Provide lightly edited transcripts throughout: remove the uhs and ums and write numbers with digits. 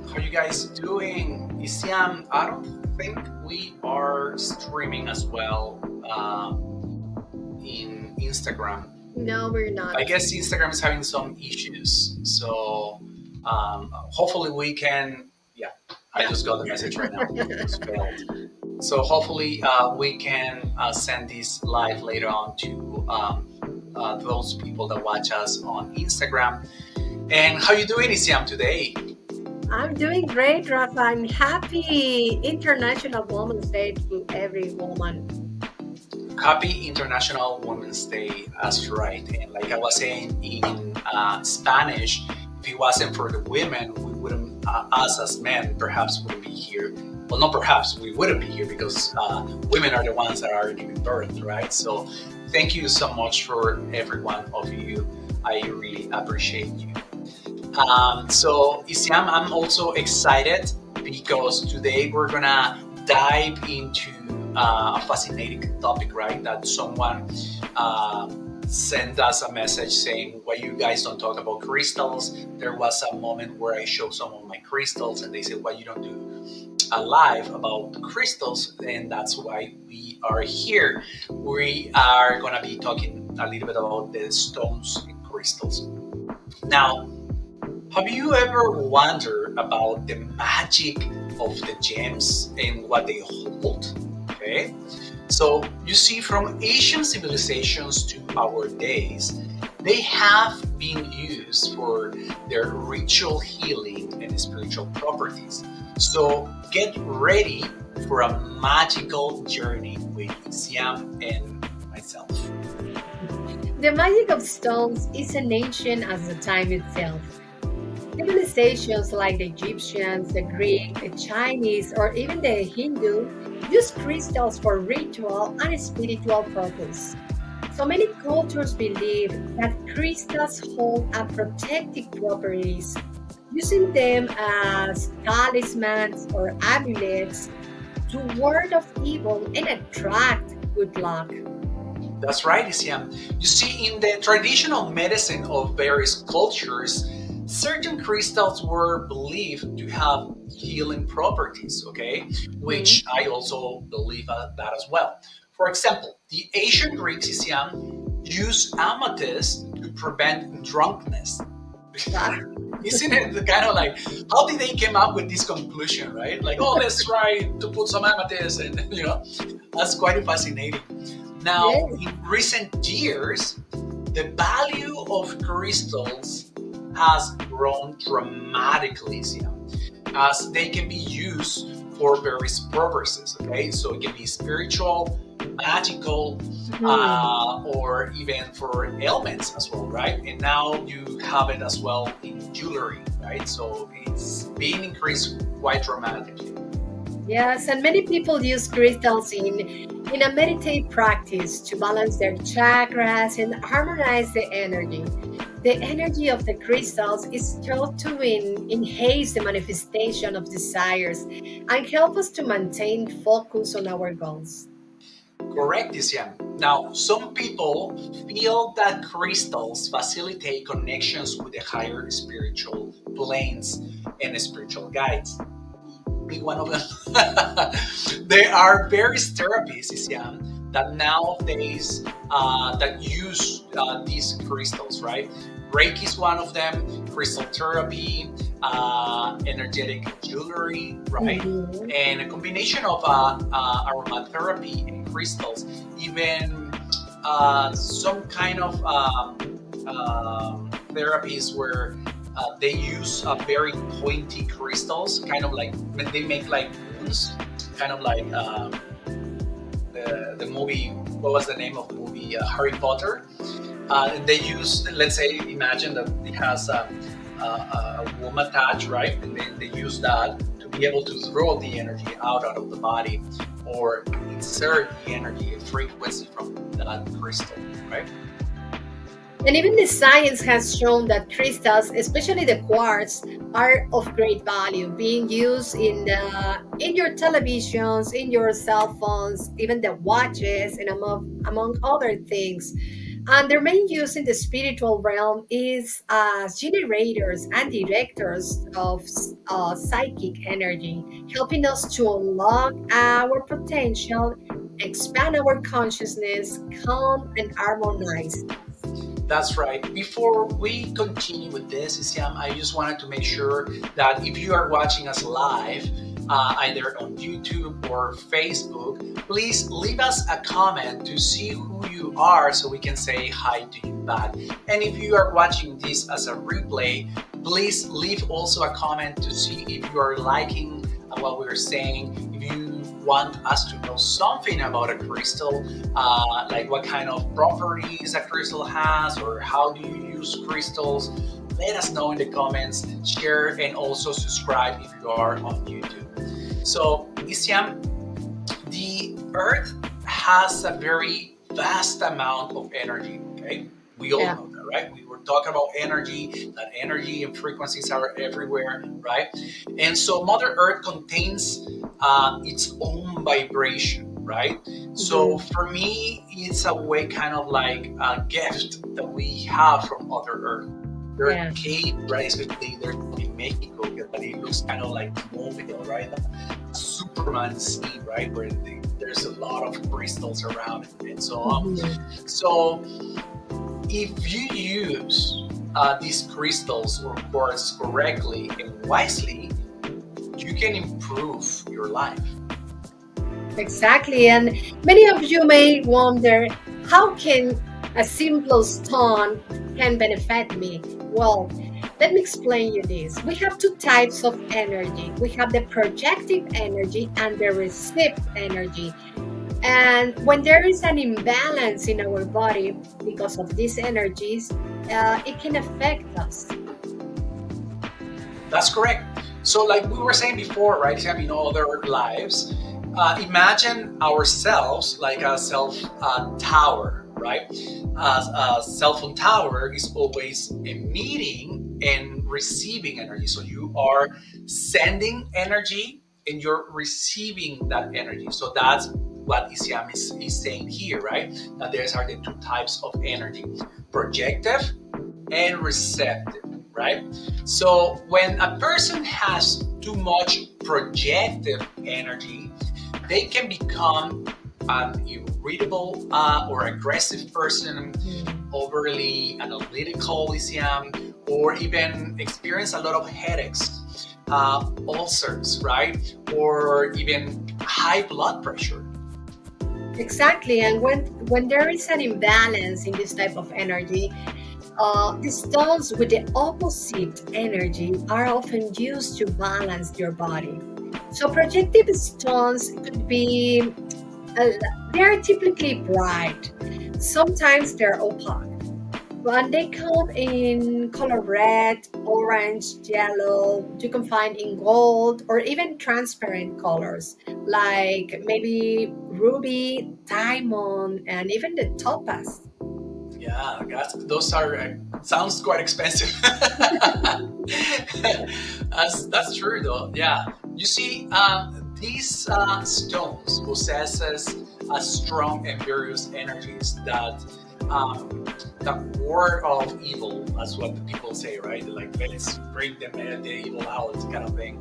How you guys doing? Isiam, I don't think we are streaming as well in Instagram. No, we're I not. guess Instagram is having some issues. So hopefully we can. Yeah, I Yeah. just got the message right now. It was failed. So hopefully we can send this live later on to those people that watch us on Instagram. And how you doing, Isiam, today? I'm doing great, Rafa, and happy International Women's Day to every woman. Happy International Women's Day. That's right. And like I was saying in Spanish, if it wasn't for the women, we wouldn't, us as men, perhaps wouldn't be here. Well, not perhaps, we wouldn't be here because women are the ones that are giving birth, right? So thank you so much for every one of you. I really appreciate you. So, Isiam, I'm also excited because today we're gonna dive into a fascinating topic, right? That someone sent us a message saying, "Why you guys don't talk about crystals?" There was a moment where I showed some of my crystals, and they said, "Why you don't do a live about crystals?" And that's why we are here. We are gonna be talking a little bit about the stones and crystals. Now, have you ever wondered about the magic of the gems and what they hold? Okay, so you see, from ancient civilizations to our days, they have been used for their ritual healing and spiritual properties. So get ready for a magical journey with Siam and myself. The magic of stones is as ancient as the time itself. Civilizations like the Egyptians, the Greek, the Chinese, or even the Hindu use crystals for ritual and spiritual purpose. So many cultures believe that crystals hold a protective properties, using them as talismans or amulets to ward off evil and attract good luck. That's right, Isiam. You see, in the traditional medicine of various cultures, certain crystals were believed to have healing properties, okay? Which Mhm. I also believe that as well. For example, the ancient Greeks, Isiam, used amethyst to prevent drunkenness. Wow. Isn't it kind of like, how did they come up with this conclusion, right? Like, oh, let's try to put some amethyst, and that's quite fascinating. Now, Yes. in recent years, the value of crystals has grown dramatically, as they can be used for various purposes. Okay, so it can be spiritual, magical, Mhm. or even for ailments as well, right? And now you have it as well in jewelry, right? So it's being increased quite dramatically. Yes, and many people use crystals in a meditate practice to balance their chakras and harmonize the energy. The energy of the crystals is thought to enhance the manifestation of desires and help us to maintain focus on our goals. Correct, Isiam. Now, some people feel that crystals facilitate connections with the higher spiritual planes and spiritual guides. Be one of them. There are various therapies, Isiam, that nowadays that use these crystals, right? Reiki is one of them, crystal therapy, energetic jewelry, right? Mhm. And a combination of aromatherapy and crystals, even some kind of therapies where they use very pointy crystals, kind of like when they make like runes, kind of like the movie. What was the name of the movie? Harry Potter. And they use, let's say, imagine that it has a womb attached, right? And then they use that to be able to throw the energy out of the body or insert the energy and frequency from that crystal, right? And even the science has shown that crystals, especially the quartz, are of great value, being used in your televisions, in your cell phones, even the watches, and among other things. And their main use in the spiritual realm is as generators and directors of psychic energy, helping us to unlock our potential, expand our consciousness, calm, and harmonize. That's right. Before we continue with this, Isiam, I just wanted to make sure that if you are watching us live, either on YouTube or Facebook, please leave us a comment to see who you are so we can say hi to you back. And if you are watching this as a replay, please leave also a comment to see if you are liking what we're saying. If you want us to know something about a crystal, like what kind of properties a crystal has or how do you use crystals, let us know in the comments, share, and also subscribe if you are on YouTube. So, Isiam, the Earth has a very vast amount of energy, okay? We all Yeah. know that, right? We were talking about energy, that energy and frequencies are everywhere, right? And so Mother Earth contains its own vibration, right? So Mhm. for me, it's a way kind of like a gift that we have from Mother Earth. There are Yeah. caves, right? Especially there's in Mexico, that it looks kind of like Mobile, right? Superman sea, right? Where there's a lot of crystals around and so on. Mhm. So if you use these crystals or quartz correctly and wisely, you can improve your life. Exactly. And many of you may wonder, how can a simple stone can benefit me? Well, let me explain you this. We have two types of energy. We have the projective energy and the receptive energy. And when there is an imbalance in our body because of these energies, it can affect us. That's correct. So, like we were saying before, right? In other lives, imagine ourselves like a self tower, right? A cell phone tower is always emitting and receiving energy. So you are sending energy and you're receiving that energy. So that's what Isiam is saying here, right? That there's are the two types of energy: projective and receptive, right? So when a person has too much projective energy, they can become an irritable or aggressive person, Mm. overly analytical, or even experience a lot of headaches, ulcers, right? Or even high blood pressure. Exactly. And when there is an imbalance in this type of energy, the stones with the opposite energy are often used to balance your body. So projective stones could be, uh, they are typically bright. Sometimes they're opaque. And they come in color red, orange, yellow. You can find in gold or even transparent colors like maybe ruby, diamond, and even the topaz. Yeah, those are sounds quite expensive. That's true though. Yeah, you see, these stones possesses a strong and various energies that that word of evil. That's what the people say, right? Like let's bring the evil out, kind of thing.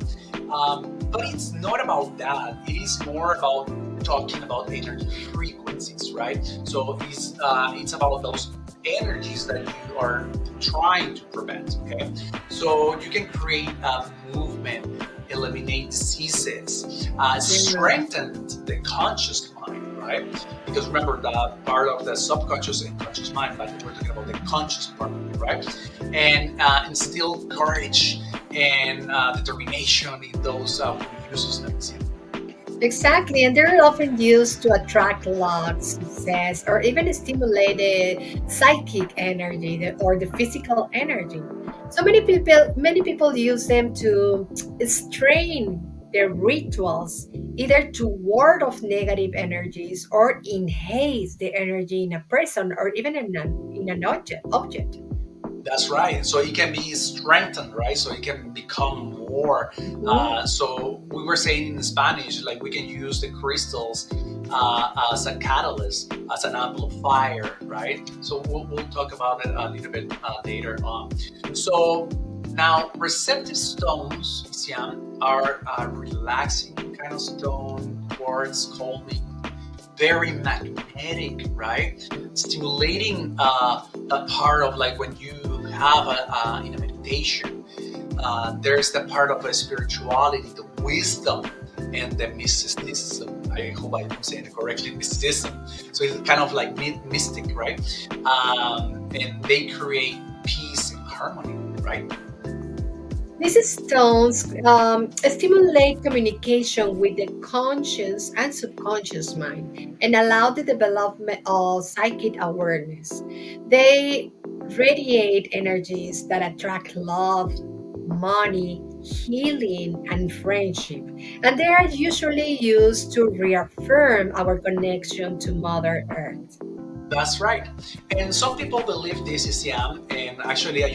But it's not about that. It is more about talking about energy frequencies, right? So it's about those energies that you are trying to prevent. Okay, so you can create a movement, eliminate diseases, Yeah. strengthen the conscious mind, right? Because remember that part of the subconscious and conscious mind, but we're talking about the conscious part of it, right? And instill courage and determination in those who uses them. Exactly, and they're often used to attract luck, success, or even stimulate the psychic energy or the physical energy. So many people use them to strain their rituals, either to ward off negative energies or enhance the energy in a person or even in an object. That's right. So it can be strengthened, right? So it can become more. Mhm. So we were saying in Spanish, like we can use the crystals as a catalyst, as an amplifier, right? So we'll talk about it a little bit later on. So now, receptive stones, Isiam, are a relaxing kind of stone, quartz, calming, very magnetic, right? Stimulating that part of like when you have in a meditation, there's the part of the spirituality, the wisdom, and the mysticism. I hope I'm saying it correctly, mysticism. So it's kind of like mystic, right? And they create peace and harmony, right? These stones stimulate communication with the conscious and subconscious mind and allow the development of psychic awareness. They radiate energies that attract love, money, healing, and friendship. And they are usually used to reaffirm our connection to Mother Earth. That's right. And some people believe this is Yam, and actually it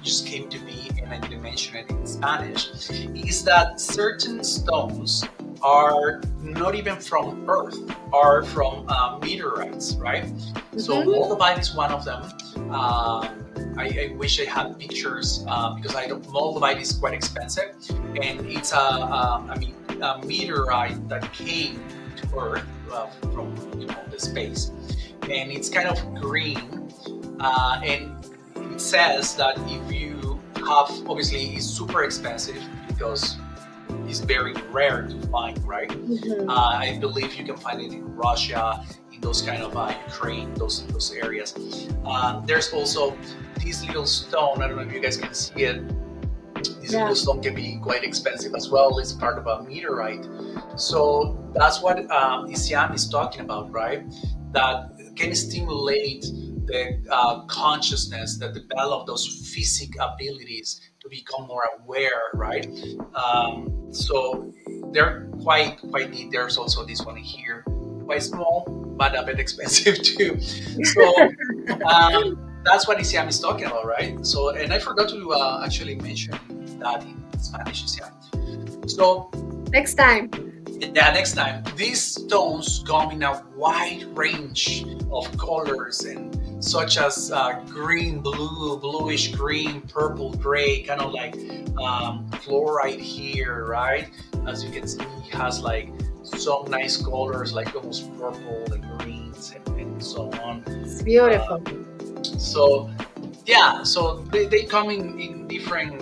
just came to me and I didn't mention it in Spanish, is that certain stones are not even from Earth, are from meteorites, right? So Mhm. Moldavite is one of them. I wish I had pictures because I don't. Moldavite is quite expensive, and it's a meteorite that came to Earth from the space, and it's kind of green, and it says that if you have, obviously it's super expensive because it's very rare to find, right? Mhm. I believe you can find it in Russia, in those kind of Ukraine, those areas. There's also this little stone. I don't know if you guys can see it. This little Yeah. stone can be quite expensive as well. It's part of a meteorite. So that's what Isiam is talking about, right? That can stimulate the consciousness, that develop those physic abilities to become more aware, right? So they're quite neat. There's also this one here, quite small, but a bit expensive too. So that's what Isiam is talking about, right? So, and I forgot to actually mention that in Spanish, Isiam. So, Next time. yeah, next time, these stones come in a wide range of colors and such as green, blue, bluish green, purple, gray, kind of like fluorite here, right? As you can see, it has like some nice colors, like almost purple and greens and so on. It's Uh, beautiful. so yeah, so they come in different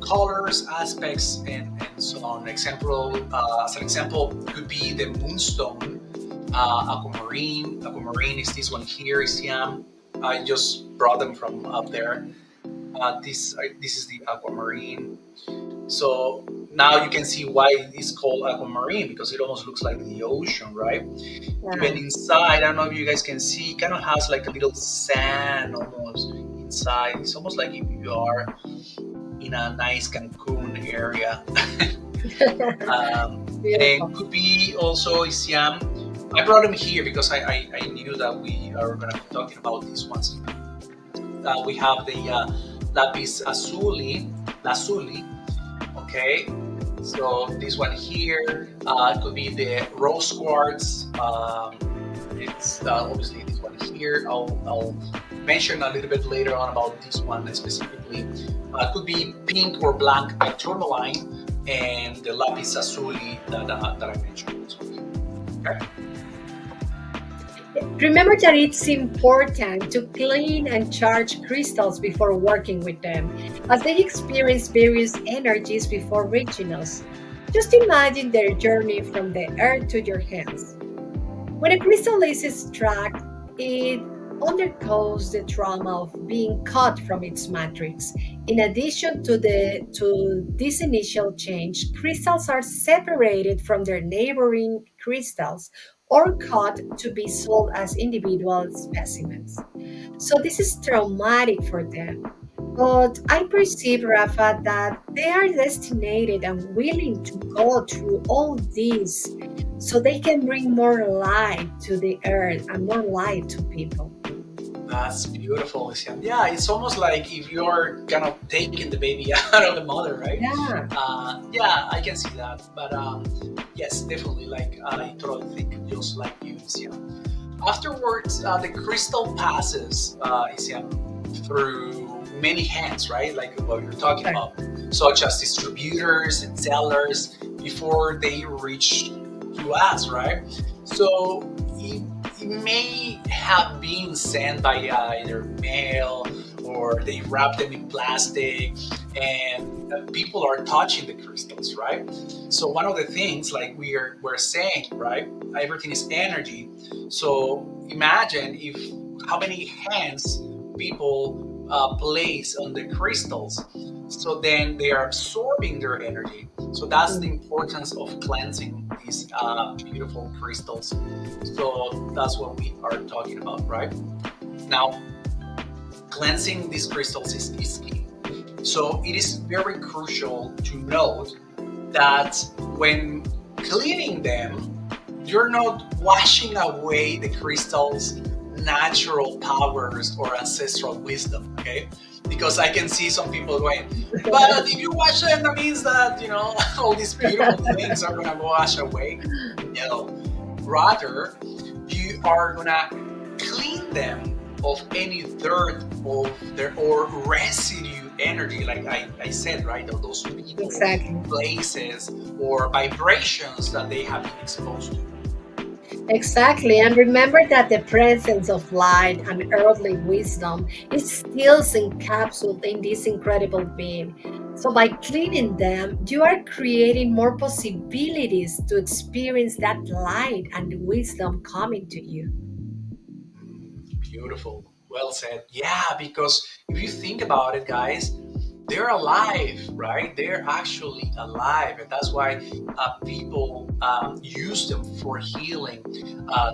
colors, aspects, and so on. Example, as an example, could be the moonstone, aquamarine. Aquamarine is this one here, is Siam. I just brought them from up there. This is the aquamarine. So now you can see why it's called aquamarine because it almost looks like the ocean, right? Even Yeah. inside, I don't know if you guys can see, it kind of has like a little sand almost inside. It's almost like if you are in a nice Cancun area. And Beautiful. could be also Isiam. I brought them here because I knew that we are going to be talking about these ones. We have the lapis lazuli, okay? So this one here could be the rose quartz. It's obviously this one here. I'll mention a little bit later on about this one specifically. Could be pink or black tourmaline, and the lapis lazuli that I mentioned. This one. Okay. Remember that it's important to clean and charge crystals before working with them, as they experience various energies before reaching us. Just imagine their journey from the earth to your hands. When a crystal is struck, it undergoes the trauma of being cut from its matrix. In addition to this initial change, crystals are separated from their neighboring crystals or cut to be sold as individual specimens. So this is traumatic for them. But I perceive, Rafa, that they are destined and willing to go through all this so they can bring more light to the earth and more light to people. That's beautiful, Lucian. Yeah, it's almost like if you're kind of taking the baby out of the mother, right? Yeah, Yeah, I can see that. But yes, definitely. Like I totally think just like you, Lucian. Afterwards, the crystal passes, Lucian, through many hands, right? Like what you're talking right. about, such as distributors and sellers before they reach to us, right? So it may have been sent by either mail or they wrap them in plastic and people are touching the crystals, right? So one of the things like we're saying, right, everything is energy. So imagine if how many hands people place on the crystals, so then they are absorbing their energy. So that's the Mm. importance of cleansing these beautiful crystals. So that's what we are talking about, right? Now, cleansing these crystals is key. So it is very crucial to note that when cleaning them, you're not washing away the crystal's natural powers or ancestral wisdom, okay? Because I can see some people going, but if you wash them, that means that, all these beautiful things are gonna wash away. No, rather, you are gonna clean them of any dirt of their or residue energy, like I said, right? Of those people, Exactly. places, or vibrations that they have been exposed to. Exactly. And remember that the presence of light and earthly wisdom is still encapsulated in this incredible being. So, by cleaning them, you are creating more possibilities to experience that light and wisdom coming to you. Beautiful. Well said. Yeah, because if you think about it, guys, they're alive, right? They're actually alive. And that's why people use them for healing,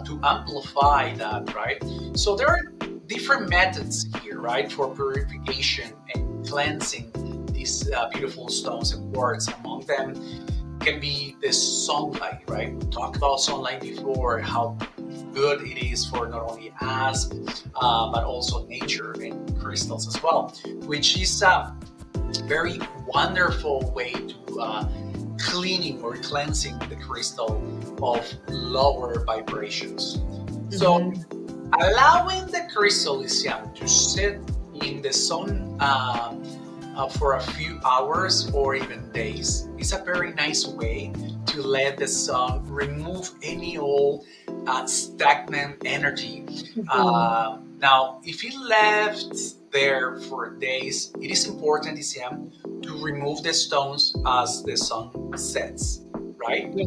to amplify that, right? So there are different methods here, right, for purification and cleansing these beautiful stones and quartz. Among them can be the sunlight, right? We talked about sunlight before, how good it is for not only us, but also nature and crystals as well, which is a very wonderful way to cleaning or cleansing the crystal of lower vibrations. So, Mhm. allowing the crystal Lysium to sit in the sun for a few hours or even days is a very nice way to let the sun remove any old stagnant energy. Mhm. Now, if it left there for days, it is important, Isiam, to remove the stones as the sun sets, right? Yeah.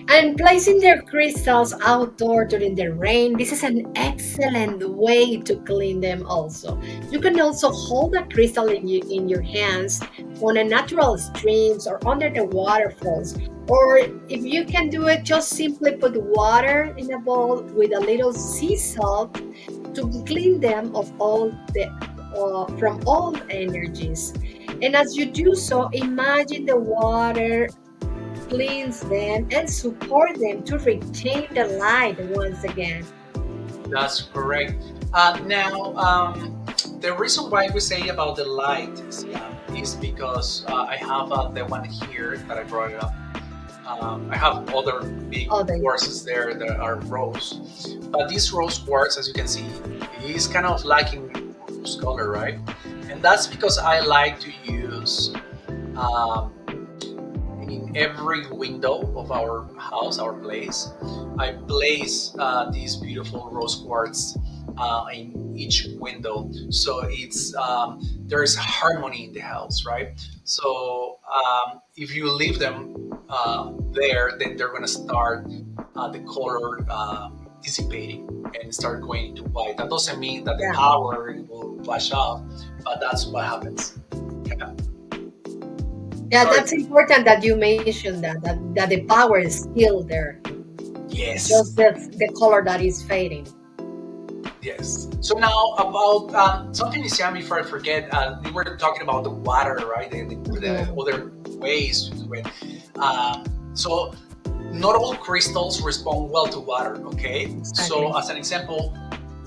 And placing their crystals outdoor during the rain, this is an excellent way to clean them also. You can also hold a crystal in your hands on a natural streams or under the waterfalls. Or if you can do it, just simply put water in a bowl with a little sea salt to clean them of all the from all energies. And as you do so, imagine the water cleanse them, and support them to retain the light once again. That's correct. Now, the reason why we say about the light is because I have the one here that I brought it up. I have other big Oh, they, quartzes there that are rose, but this rose quartz, as you can see, is kind of lacking rose color, right? And that's because I like to use um, in every window of our house, our place, I place these beautiful rose quartz in each window. So it's there is harmony in the house, right? So if you leave them there, then they're gonna start the color dissipating and start going into white. That doesn't mean that the yeah. power will wash off, but that's what happens. Yeah. Yeah, Sorry. that's important that you mentioned that the power is still there. It's Yes. just the color that is fading. Yes. So now about something is before I forget, we were talking about the water, right? The Mhm. other ways to do it. So not all crystals respond well to water. Okay. So Exactly. as an example,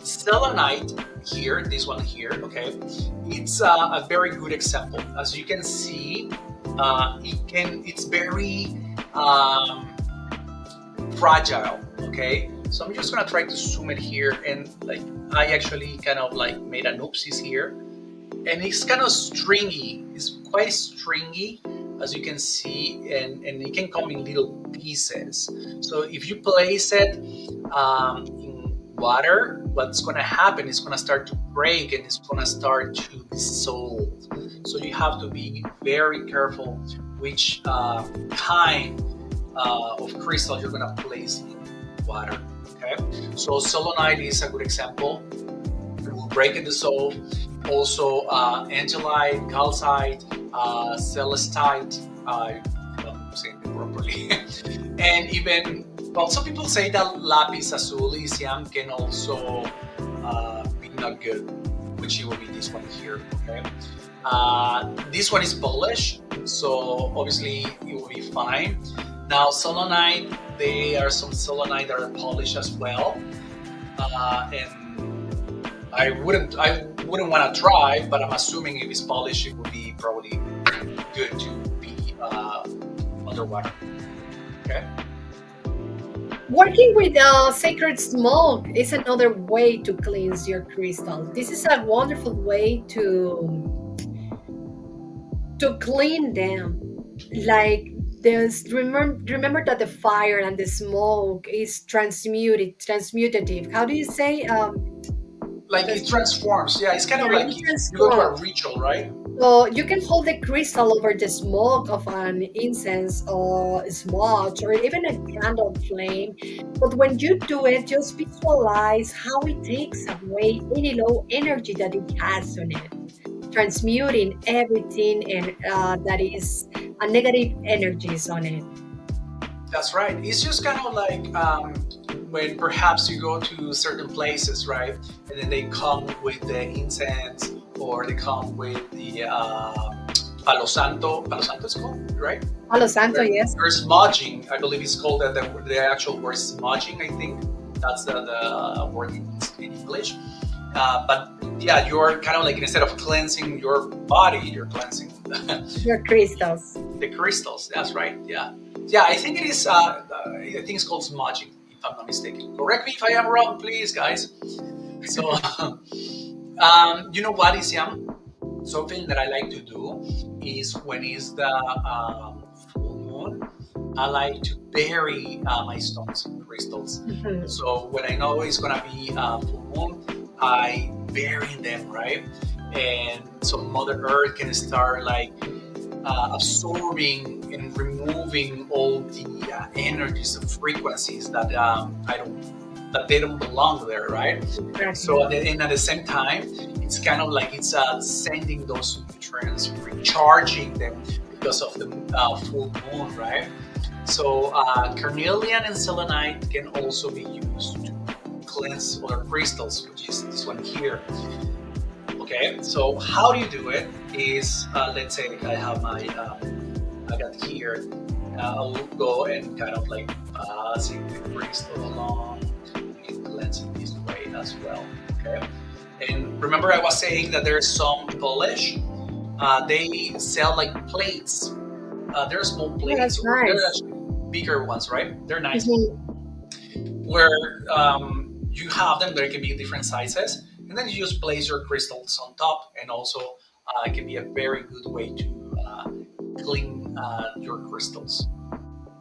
selenite here, this one here, okay, it's a very good example. As you can see, it's very um, fragile. Okay, so I'm just gonna try to zoom it here, and like I actually kind of like made an oopsies here, and it's kind of stringy. It's quite stringy, as you can see, and it can come in little pieces. So if you place it in water, what's going to happen is going to start to break and it's going to start to dissolve. So you have to be very careful which kind of crystal you're going to place in water. Okay, so selenite is a good example. It will break and dissolve. Also, angelite, calcite, celestite, if I'm saying it properly, and even, well, some people say that lapis lazuli can also be not good, which will be this one here. Okay, this one is polished, so obviously it will be fine. Now, selenite, there are some selenite that are polished as well, and I wouldn't want to try, but I'm assuming if it's polished, it would be probably good to be underwater. Okay. Working with sacred smoke is another way to cleanse your crystal. This is a wonderful way to clean them. Like this, remember that the fire and the smoke is transmutative. How do you say? Like it transforms. Yeah, it's kind of Yeah, like it you go to a transforms. ritual, right? So you can hold the crystal over the smoke of an incense or smudge or even a candle flame. But when you do it, just visualize how it takes away any low energy that it has on it, transmuting everything and that is a negative energies on it. That's right. It's just kind of like when perhaps you go to certain places, right? And then they come with the incense or they come with the Palo Santo. Palo Santo is called, right? Palo Santo, They're, yes. they're smudging. I believe it's called the actual word smudging, I think. That's the word in English. But yeah, you're kind of like instead of cleansing your body, you're cleansing Your crystals. the crystals. That's right. Yeah, yeah. I think it is. I think it's called smudging, if I'm not mistaken. Correct me if I am wrong, please, guys. So, you know what, Isiam? Something that I like to do is when it's the full moon, I like to bury my stones and crystals. Mhm. So when I know it's gonna be full moon, I bury them, right? And so Mother Earth can start like absorbing and removing all the energies and frequencies that I don't that they don't belong there, right? Exactly. So and at the same time, it's kind of like it's sending those nutrients, recharging them because of the full moon, right? So carnelian and selenite can also be used to cleanse other crystals, which is this one here. Okay, so how do you do it? Is let's say I have my I got here. I'll go and kind of like passing the crystal along and cleanse it this way as well. Okay, and remember I was saying that there's some polish. They sell like plates. They're small Oh, plates, that's or they're nice. actually bigger ones, right? They're nice, Mhm. where you have them. There can be different sizes, and then you just place your crystals on top, and also it can be a very good way to clean your crystals.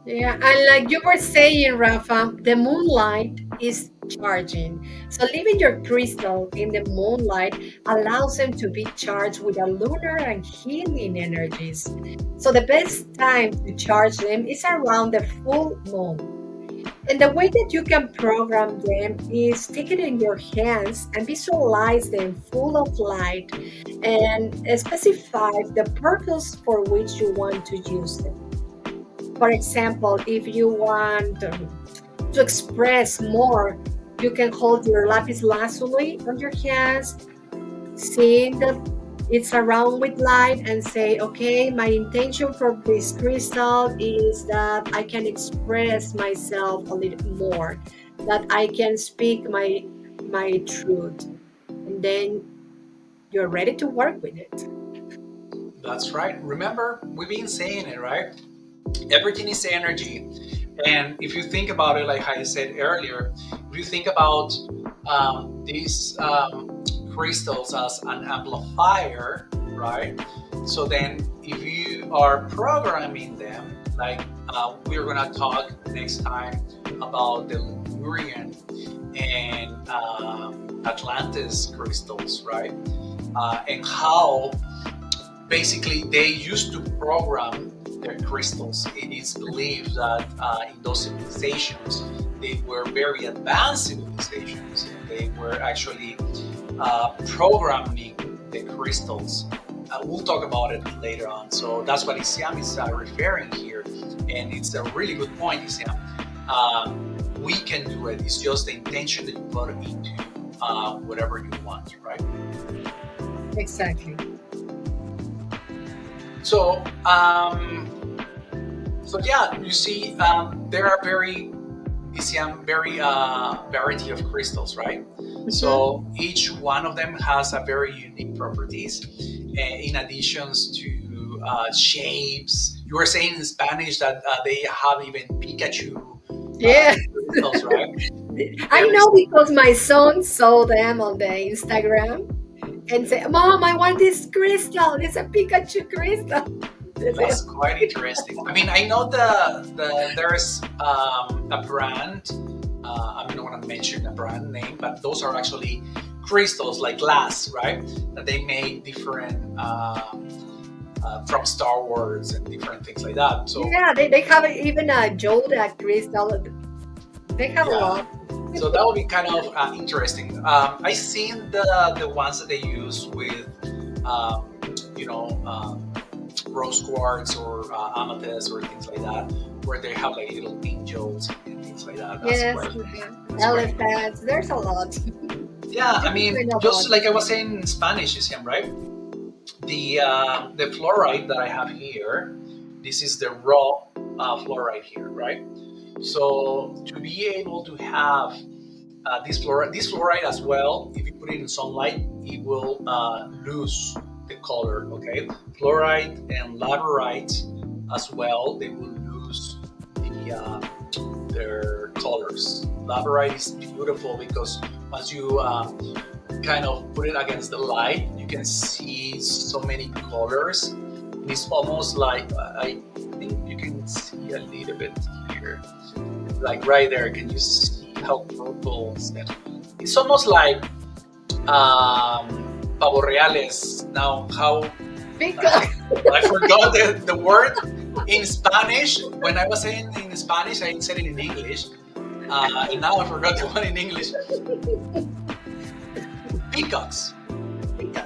Yeah, and like you were saying, Rafa, the moonlight is charging. So leaving your crystal in the moonlight allows them to be charged with a lunar and healing energies. So the best time to charge them is around the full moon. And the way that you can program them is take it in your hands and visualize them full of light and specify the purpose for which you want to use them. For example, if you want to express more, you can hold your lapis lazuli on your hands, seeing that it's around with light, and say, okay, my intention for this crystal is that I can express myself a little more, that I can speak my truth, and then you're ready to work with it. That's right. Remember, we've been saying it, right? Everything is energy. And if you think about it, like I said earlier, if you think about these crystals as an amplifier, right? So then, if you are programming them, like we're gonna talk next time about the Lemurian and Atlantis crystals, right? And how basically they used to program their crystals. It is believed that in those civilizations they were very advanced civilizations, and they were actually programming the crystals. We'll talk about it later on. So that's what Isiam is referring here, and it's a really good point, Isiam. We can do it. It's just the intention that you put into whatever you want, right? Exactly. So, so yeah, you see, there are very variety of crystals, right? So each one of them has a very unique properties, in addition to shapes. You were saying in Spanish that they have even Pikachu Yeah. crystals, right? I There is know because my son saw them on the Instagram and said, "Mom, I want this crystal. It's a Pikachu crystal." That's quite interesting. I mean, I know there's a brand. I'm not going to mention a brand name, but those are actually crystals like glass, right? That they make different from Star Wars and different things like that. So Yeah, they have even a Yoda crystal. They have a yeah, lot. so that would be kind of interesting. I seen the ones that they use with, um, you know. Rose quartz or amethyst or things like that, where they have like little angels and things like that. Yes, That's quite elephants. There's a lot. yeah. I I mean, know just about like I was saying in Spanish, you see, right? The fluoride that I have here, this is the raw fluoride here, right? So to be able to have this fluoride as well, if you put it in sunlight, it will lose the color. Okay, fluoride and laterite as well, they will lose their colors. Laterite is beautiful because once you kind of put it against the light, you can see so many colors. It's almost like I think you can see a little bit here, like right there. Can you see how purple it's almost like pavo reales. Now, how Because I forgot the word in Spanish. When I was saying in Spanish, I said it in English, and now I forgot the one in English. Peacocks.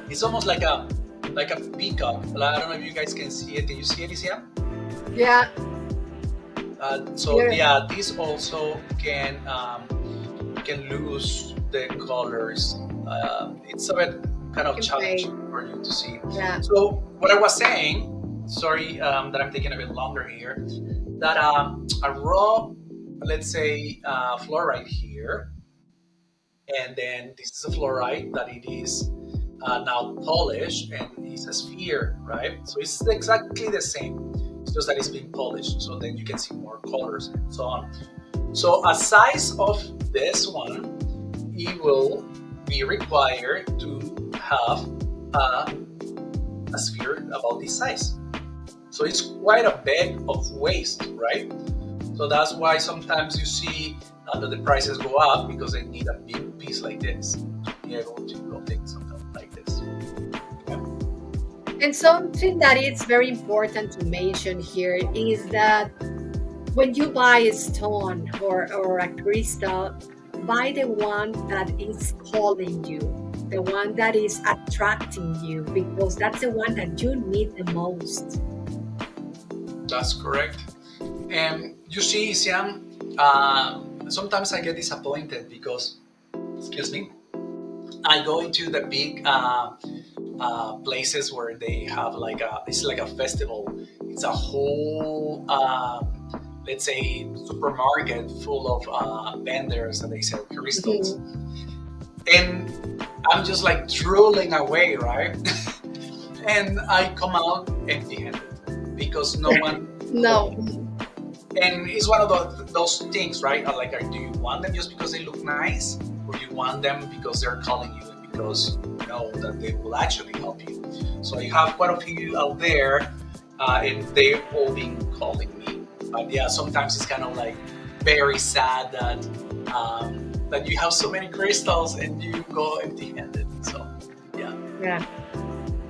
It's almost like a peacock. I don't know if you guys can see it. Can you see it, Isiam? yeah, So yeah, these also can lose the colors. It's a bit kind of can challenging for you to see. yeah, So what I was saying, sorry that I'm taking a bit longer here, that a raw, let's say fluoride here, and then this is a fluoride that it is now polished and it's a sphere, right? So it's exactly the same. It's just that it's been polished, so then you can see more colors and so on. So a size of this one, it will be required to have a sphere about this size. So it's quite a bit of waste, right? So that's why sometimes you see that the prices go up because they need a big piece like this to be able to obtain something like this. and something that is very important to mention here is that when you buy a stone or a crystal, buy the one that is calling you, the one that is attracting you, because that's the one that you need the most. That's correct. And you see, Siam, sometimes I get disappointed because, excuse me, I go into the big places where they have it's like a festival. It's a whole, let's say, supermarket full of vendors that they sell crystals. and I'm just like drooling away, right? And I come out empty-handed because no one No. told me. And it's one of those things, right? Like, do you want them just because they look nice, or you want them because they're calling you and because you know that they will actually help you? So you have quite a few out there, and they've all been calling me. But yeah, sometimes it's kind of like very sad that you have so many crystals and you go empty-handed. So yeah. Yeah.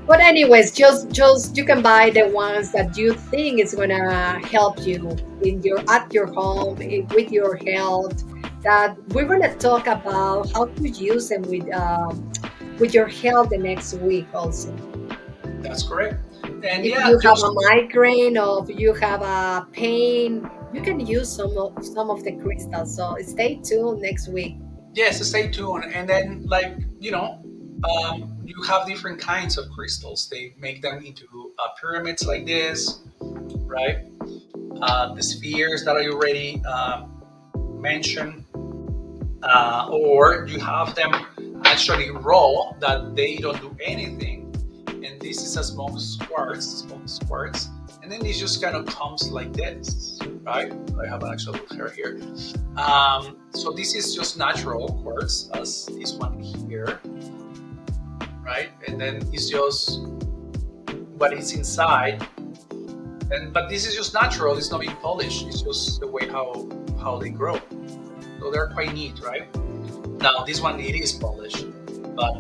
But anyways, just you can buy the ones that you think is gonna help you in your at your home with your health. That we're gonna talk about how to use them with your health the next week also. That's correct. And If yeah, you have just a migraine or if you have a pain, you can use some of the crystals. So stay tuned next week. yes, stay tuned. And then, like, you have different kinds of crystals. They make them into pyramids like this, right? The spheres that I already mentioned, or you have them actually raw that they don't do anything. And this is a smoked quartz, and then it just kind of comes like this, right? I have an actual hair here. So this is just natural quartz, as this one here, right? And then it's just what is inside. And but this is just natural. It's not being polished. It's just the way how they grow. So they're quite neat, right? Now this one it is polished, but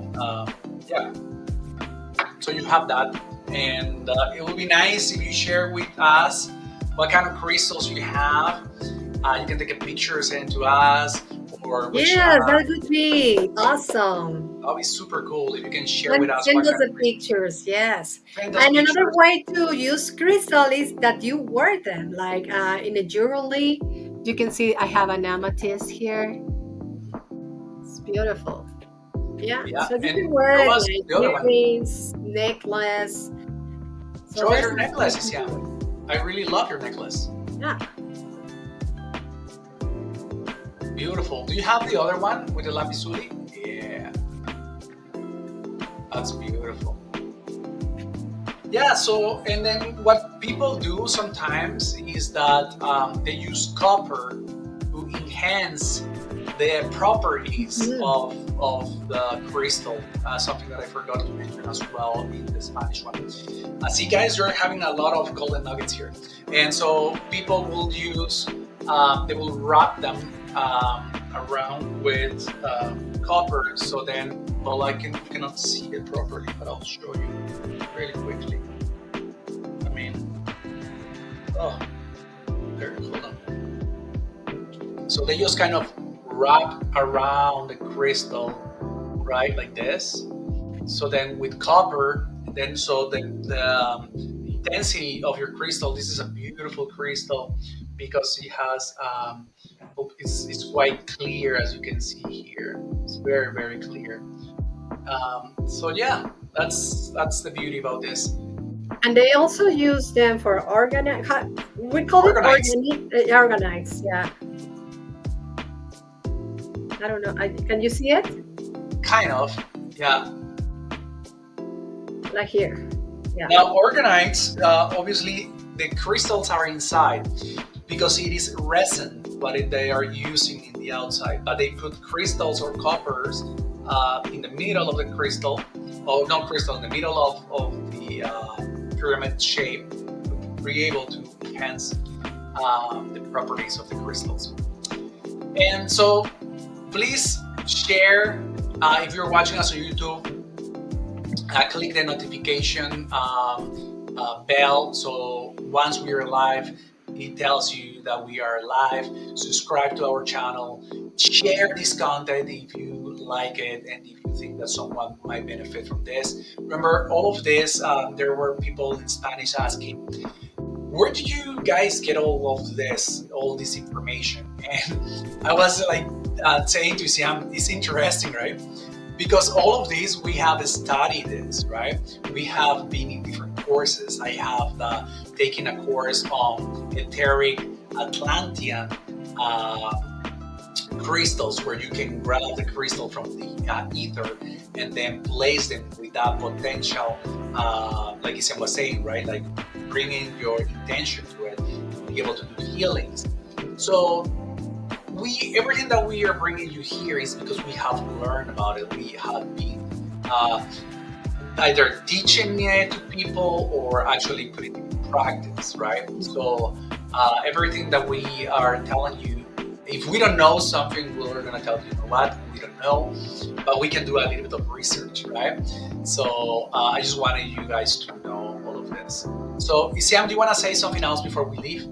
yeah. So you have that, and it would be nice if you share with us what kind of crystals you have. You can take a picture, send to us, or which Yeah, that would be awesome. that'll be super cool if you can share with And us send what us kind the of crystals. pictures, yes. Send us And another pictures. way to use crystal is that you wear them, like in a jewelry. You can see I have an amethyst here. It's beautiful. Yeah, Yeah, so you can and wear show it us like the other one. earrings, necklace. So Show us there's your a lot you necklaces, can yeah. do. I really love your necklace. Yeah. Beautiful. Do you have the other one with the lapizuli? Yeah, that's beautiful. Yeah, so, and then what people do sometimes is that they use copper to enhance the properties Mhm. of the crystal. Something that I forgot to mention as well in the Spanish one. See, guys, you're having a lot of golden nuggets here. And so people will use, they will wrap them around with copper. So then, well, you cannot see it properly, but I'll show you really quickly. I mean, oh, there, hold on. So they just kind of wrap around the crystal, right, like this. So then with copper, then so the intensity of your crystal, this is a beautiful crystal because it has, it's quite clear as you can see here. It's very, very clear. So yeah, that's the beauty about this. And they also use them for organize. We call it Organized, organize. Yeah. I don't know. Can you see it? kind of, yeah. Like here. Yeah. Now, organites, obviously, the crystals are inside because it is resin what they are using in the outside. But they put crystals or coppers in the middle of the crystal, or not crystal, in the middle of the pyramid shape to be able to enhance the properties of the crystals. And so, please share if you're watching us on YouTube. Click the notification bell so once we are live it tells you that we are live. Subscribe to our channel, share this content if you like it and if you think that someone might benefit from this. Remember all of this, there were people in Spanish asking, where did you guys get all of this, all this information? And I was like saying to Siam, it's interesting, right? Because all of these we have studied this, right? We have been in different courses. I have taken a course on etheric Atlantean crystals where you can grab the crystal from the ether and then place them with that potential, like Isam was saying, right? Like bringing your intention to it, to be able to do healings. So everything that we are bringing you here is because we have learned about it. We have been either teaching it to people or actually putting it in practice, right? So everything that we are telling you, if we don't know something, we're going to tell you know what, we don't know, but we can do a little bit of research, right? So I just wanted you guys to know all of this. So Isiam, do you want to say something else before we leave?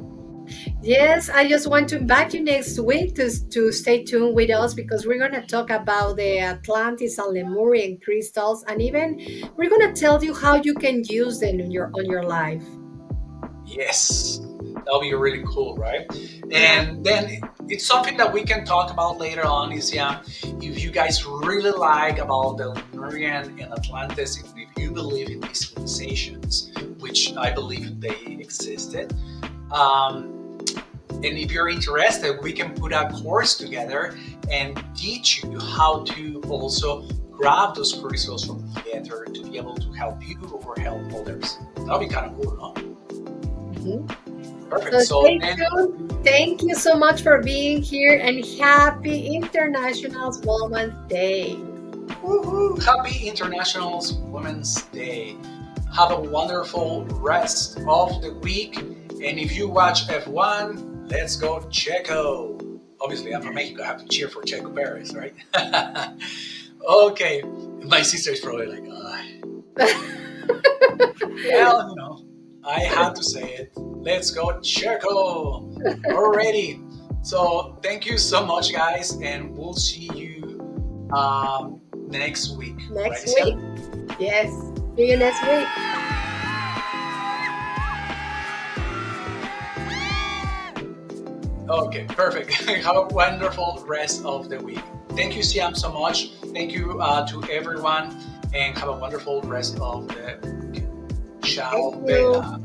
Yes, I just want to invite you next week to stay tuned with us because we're going to talk about the Atlantis and Lemurian crystals, and even we're going to tell you how you can use them in your life. Yes, that'll be really cool, right? Yeah. And then it's something that we can talk about later on. Is if you guys really like about the Lemurian and Atlantis, if you believe in these civilizations, which I believe they existed, and if you're interested, we can put a course together and teach you how to also grab those crystals from the ether to be able to help you or help others. That'll be kind of cool, huh? Perfect. So So stay then, tuned. Thank you so much for being here, and happy International Women's Day. woohoo, happy International Women's Day. Have a wonderful rest of the week. And if you watch F1, let's go Checo. Obviously, I'm from Mexico. I have to cheer for Checo Perez, right? Okay. My sister is probably like, well, I had to say it. Let's go Checo. Already. So thank you so much, guys, and we'll see you next week. Next Right, week. Yes. See you next week. Okay, perfect. Have a wonderful rest of the week. Thank you, Siam, so much. Thank you to everyone, and have a wonderful rest of the week. Ciao, Thank you. Bella.